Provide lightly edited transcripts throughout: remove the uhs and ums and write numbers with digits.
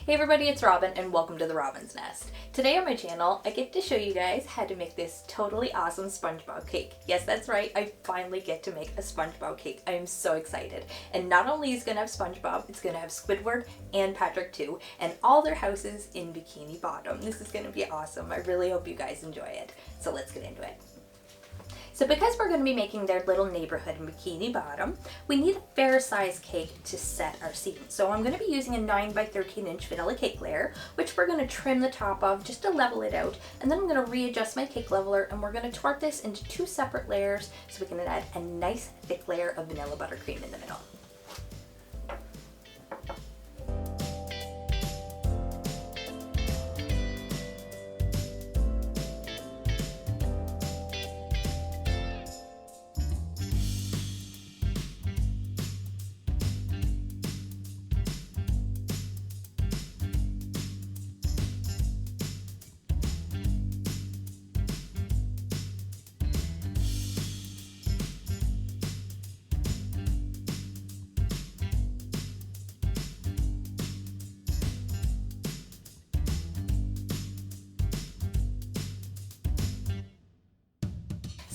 Hey everybody, it's Robyn and welcome to the Robyn's Nest. Today on my channel, I get to show you guys how to make this totally awesome Spongebob cake. Yes, that's right, I finally get to make a Spongebob cake. I am so excited. And not only is it gonna have Spongebob, it's gonna have Squidward and Patrick too, and all their houses in Bikini Bottom. This is gonna be awesome. I really hope you guys enjoy it. So let's get into it. So because we're going to be making their little neighborhood in Bikini Bottom, we need a fair size cake to set our scene. So I'm going to be using a 9 by 13 inch vanilla cake layer, which we're going to trim the top of just to level it out. And then I'm going to readjust my cake leveler and we're going to torte this into 2 separate layers so we can add a nice thick layer of vanilla buttercream in the middle.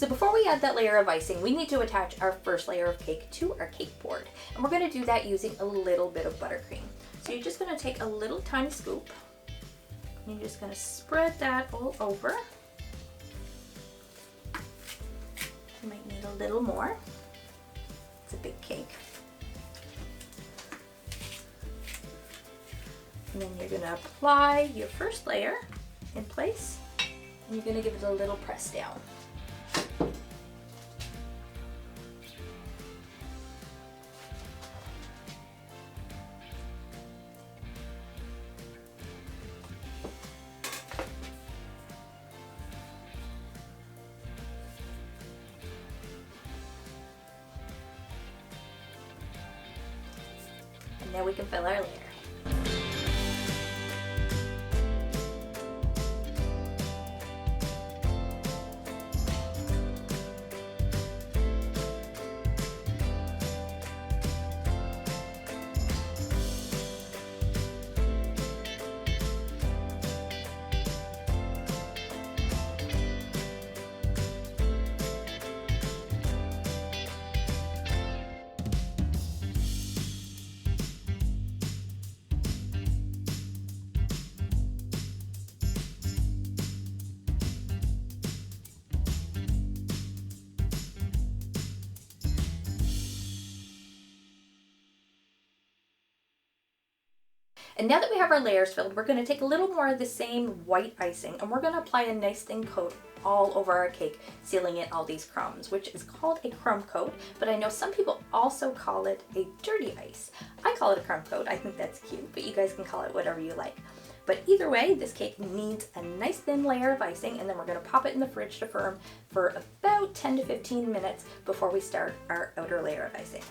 So before we add that layer of icing, we need to attach our first layer of cake to our cake board. And we're going to do that using a little bit of buttercream. So you're just going to take a little tiny scoop. And you're just going to spread that all over. You might need a little more. It's a big cake. And then you're going to apply your first layer in place. And you're going to give it a little press down. And now we can fill our layer. And now that we have our layers filled, we're going to take a little more of the same white icing and we're going to apply a nice thin coat all over our cake, sealing in all these crumbs, which is called a crumb coat, but I know some people also call it a dirty ice. I call it a crumb coat. I think that's cute, but you guys can call it whatever you like. But either way, this cake needs a nice thin layer of icing and then we're going to pop it in the fridge to firm for about 10 to 15 minutes before we start our outer layer of icing.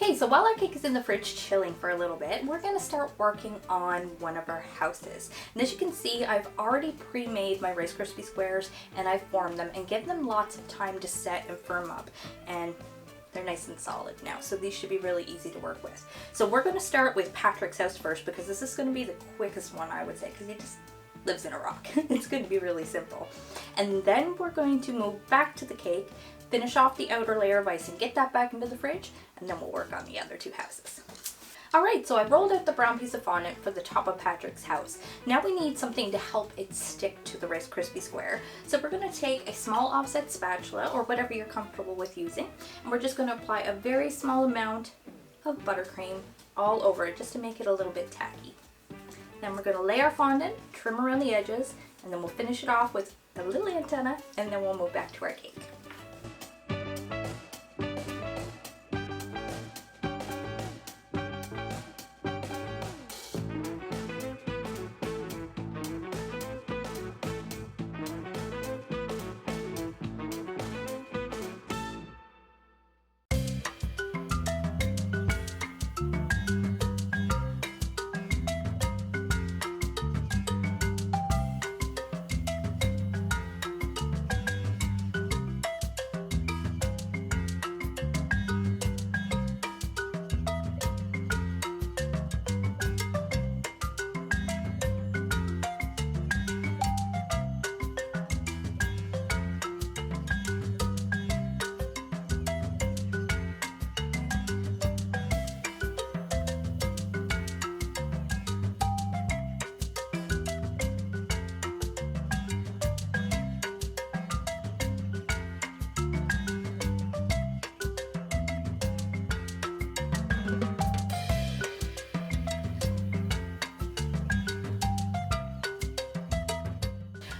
Okay, so while our cake is in the fridge chilling for a little bit, we're going to start working on one of our houses. And as you can see, I've already pre-made my Rice Krispie squares and I've formed them and given them lots of time to set and firm up. And they're nice and solid now, so these should be really easy to work with. So we're going to start with Patrick's house first because this is going to be the quickest one, I would say, because he just lives in a rock. It's going to be really simple. And then we're going to move back to the cake, finish off the outer layer of icing, get that back into the fridge, and then we'll work on the other two houses. Alright, so I rolled out the brown piece of fondant for the top of Patrick's house. Now we need something to help it stick to the Rice Krispie square. So we're going to take a small offset spatula, or whatever you're comfortable with using, and we're just going to apply a very small amount of buttercream all over it, just to make it a little bit tacky. Then we're going to lay our fondant, trim around the edges, and then we'll finish it off with a little antenna, and then we'll move back to our cake.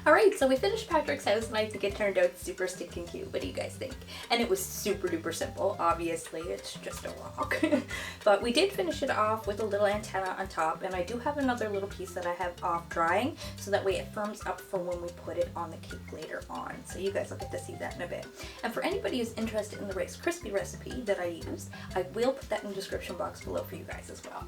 Alright, so we finished Patrick's house and I think it turned out super stinking cute. What do you guys think? And it was super duper simple. Obviously, it's just a rock. But we did finish it off with a little antenna on top, and I do have another little piece that I have off drying, so that way it firms up for when we put it on the cake later on. So you guys will get to see that in a bit. And for anybody who's interested in the Rice Krispie recipe that I used, I will put that in the description box below for you guys as well.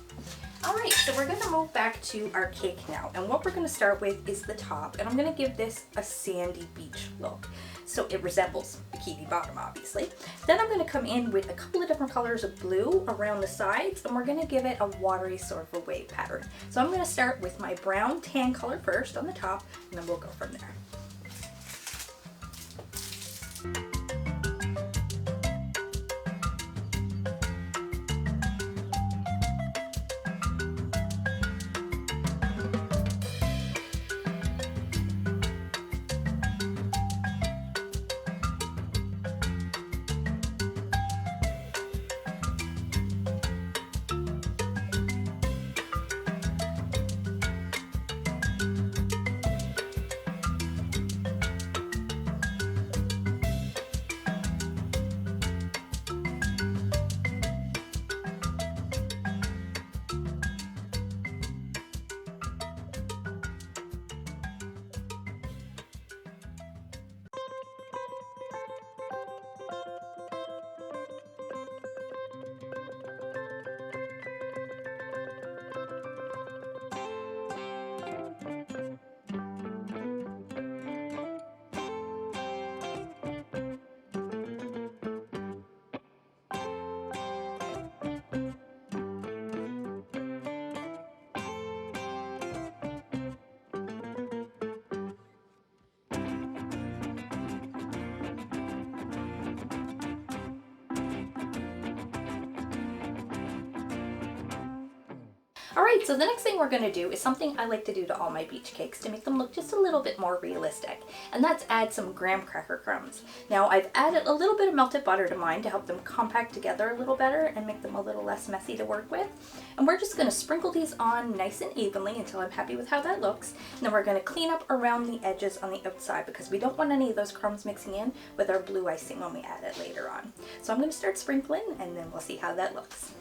Alright, so we're going to move back to our cake now, and what we're going to start with is the top, and I'm going to give this a sandy beach look. So it resembles Bikini Bottom, obviously. Then I'm going to come in with a couple of different colors of blue around the sides, and we're going to give it a watery sort of a wave pattern. So I'm going to start with my brown tan color first on the top, and then we'll go from there. Alright, so the next thing we're going to do is something I like to do to all my beach cakes to make them look just a little bit more realistic, and that's add some graham cracker crumbs. Now I've added a little bit of melted butter to mine to help them compact together a little better and make them a little less messy to work with. And we're just going to sprinkle these on nice and evenly until I'm happy with how that looks. And then we're going to clean up around the edges on the outside because we don't want any of those crumbs mixing in with our blue icing when we add it later on. So I'm going to start sprinkling and then we'll see how that looks.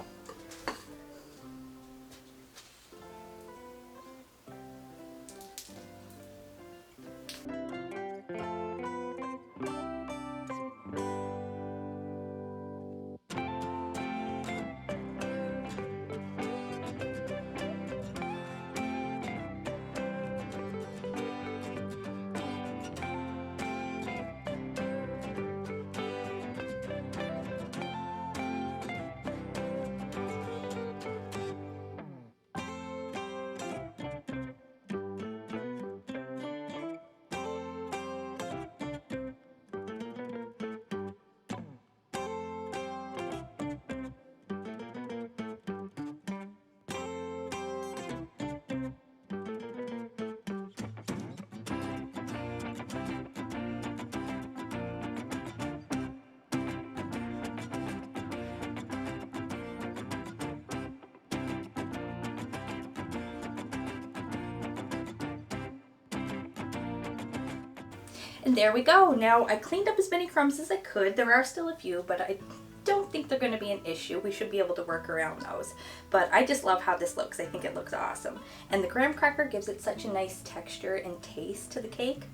And there we go. Now I cleaned up as many crumbs as I could. There are still a few, but I don't think they're going to be an issue. We should be able to work around those. But I just love how this looks. I think it looks awesome. And the graham cracker gives it such a nice texture and taste to the cake.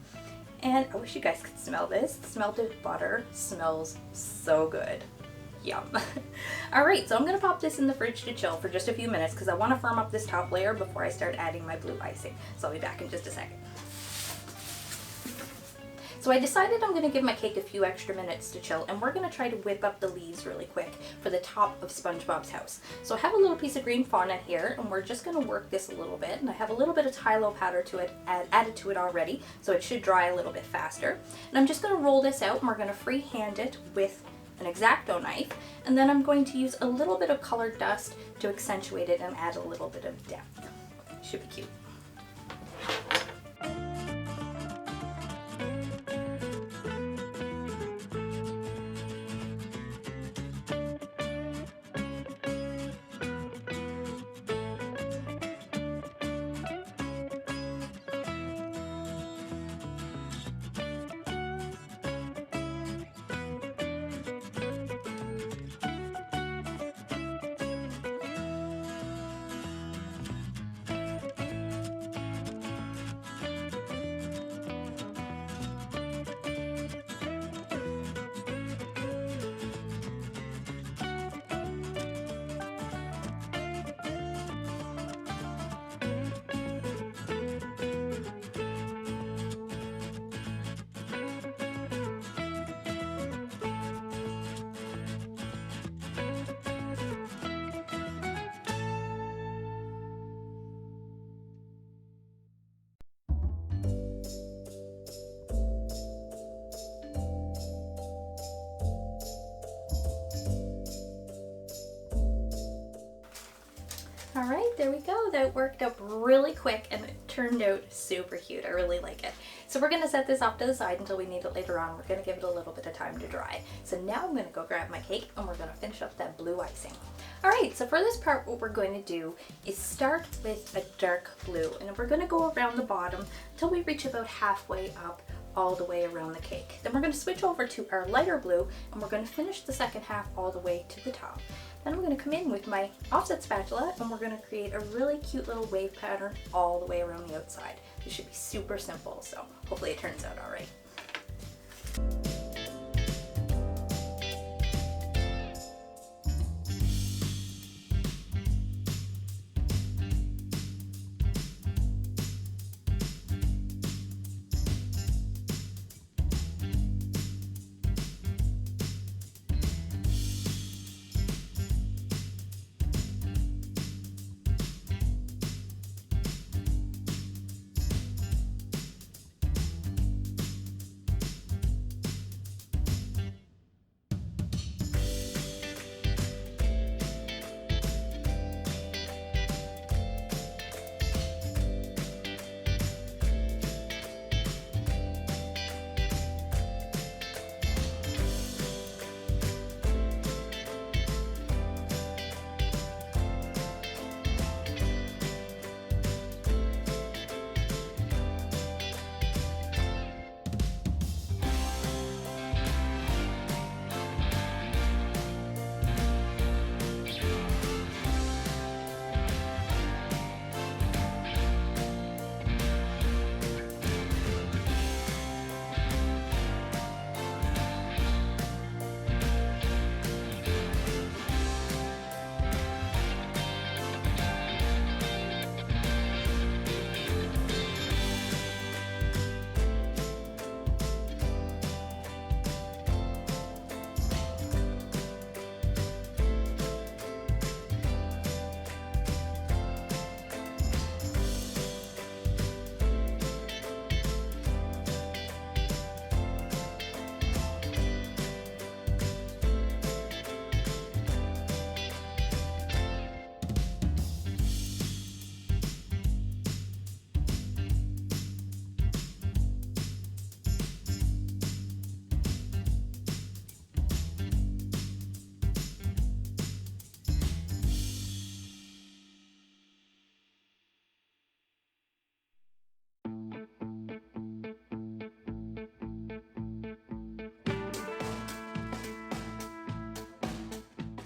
And I wish you guys could smell this. The melted butter smells so good. Yum. Alright, so I'm going to pop this in the fridge to chill for just a few minutes because I want to firm up this top layer before I start adding my blue icing. So I'll be back in just a second. So I decided I'm going to give my cake a few extra minutes to chill, and we're going to try to whip up the leaves really quick for the top of SpongeBob's house. So I have a little piece of green fondant here, and we're just going to work this a little bit, and I have a little bit of Tylo powder to it added to it already, so it should dry a little bit faster. And I'm just going to roll this out, and we're going to freehand it with an X-Acto knife, and then I'm going to use a little bit of colored dust to accentuate it and add a little bit of depth. Should be cute. Alright, there we go. That worked up really quick and it turned out super cute. I really like it. So we're going to set this off to the side until we need it later on. We're going to give it a little bit of time to dry. So now I'm going to go grab my cake and we're going to finish up that blue icing. Alright, so for this part what we're going to do is start with a dark blue, and we're going to go around the bottom until we reach about halfway up all the way around the cake. Then we're going to switch over to our lighter blue and we're going to finish the second half all the way to the top. Then I'm going to come in with my offset spatula and we're going to create a really cute little wave pattern all the way around the outside. This should be super simple, so hopefully it turns out alright.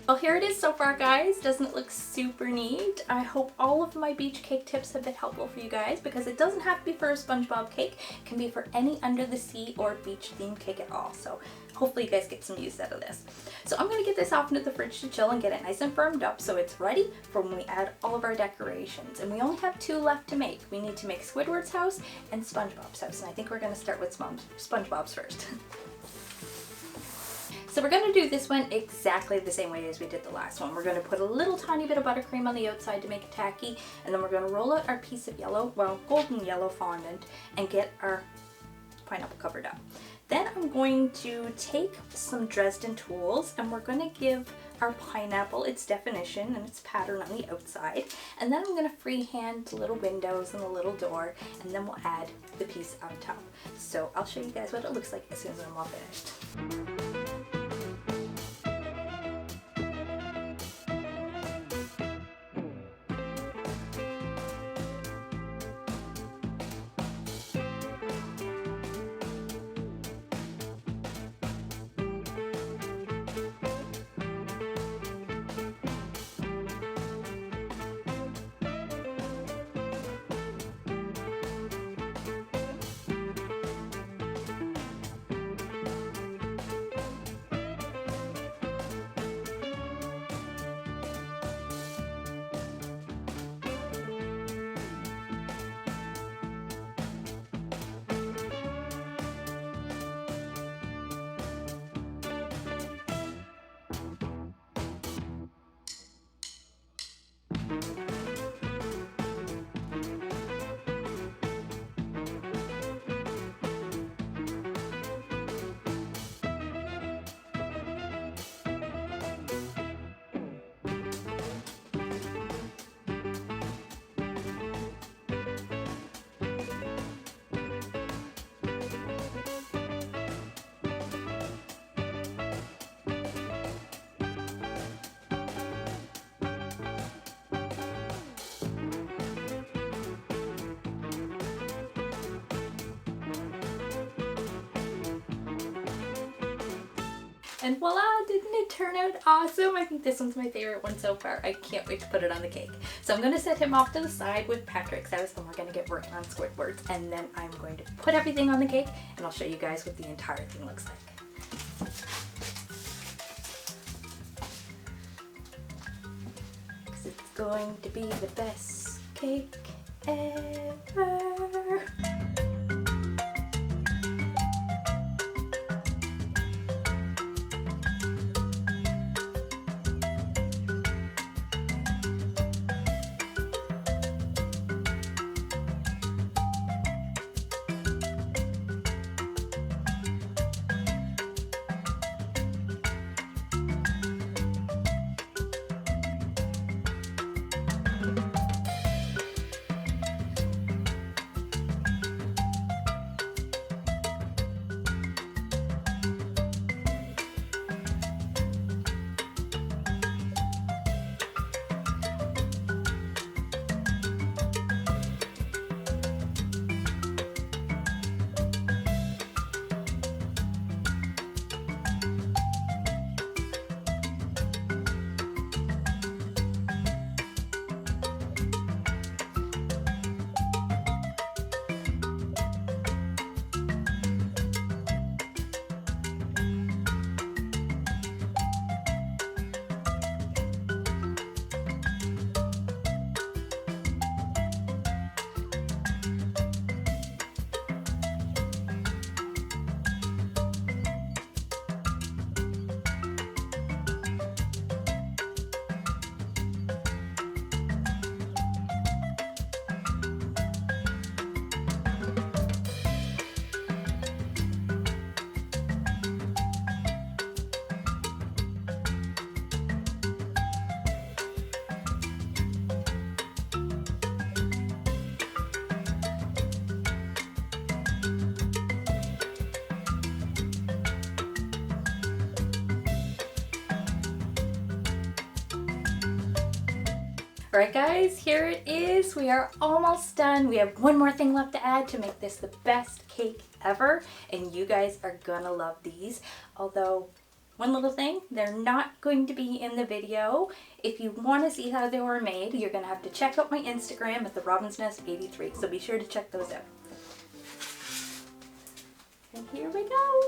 Well, here it is so far, guys. Doesn't it look super neat? I hope all of my beach cake tips have been helpful for you guys, because it doesn't have to be for a SpongeBob cake. It can be for any under the sea or beach themed cake at all. So hopefully you guys get some use out of this. So I'm gonna get this off into the fridge to chill and get it nice and firmed up so it's ready for when we add all of our decorations. And we only have 2 left to make. We need to make Squidward's house and SpongeBob's house. And I think we're gonna start with SpongeBob's first. So we're going to do this one exactly the same way as we did the last one. We're going to put a little tiny bit of buttercream on the outside to make it tacky, and then we're going to roll out our piece of yellow, well, golden yellow fondant, and get our pineapple covered up. Then I'm going to take some Dresden tools, and we're going to give our pineapple its definition and its pattern on the outside. And then I'm going to freehand the little windows and the little door, and then we'll add the piece on top. So I'll show you guys what it looks like as soon as I'm all finished. And voila, didn't it turn out awesome? I think this one's my favorite one so far. I can't wait to put it on the cake. So I'm going to set him off to the side with Patrick's house, and we're going to get working on Squidward's. And then I'm going to put everything on the cake, and I'll show you guys what the entire thing looks like. 'Cause it's going to be the best cake ever. Alright guys, here it is. We are almost done. We have one more thing left to add to make this the best cake ever, and you guys are gonna love these. Although One little thing, they're not going to be in the video. If you want to see how they were made, you're going to have to check out my Instagram at the Robyn's Nest 83. So be sure to check those out. And here we go.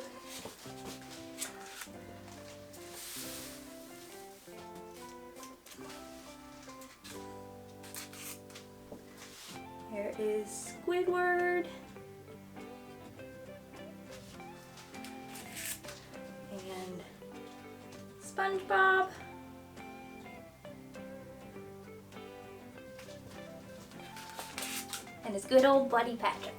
Here is Squidward. And Spongebob. And his good old buddy Patrick.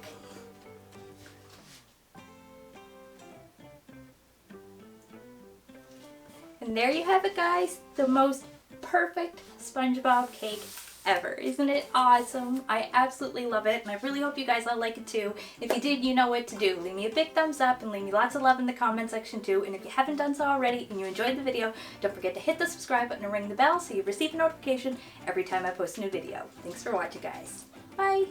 And there you have it, guys. The most perfect SpongeBob cake ever. Isn't it awesome? I absolutely love it, and I really hope you guys all like it too. If you did, you know what to do. Leave me a big thumbs up and leave me lots of love in the comment section too. And if you haven't done so already and you enjoyed the video, don't forget to hit the subscribe button and ring the bell so you receive a notification every time I post a new video. Thanks for watching, guys. Bye!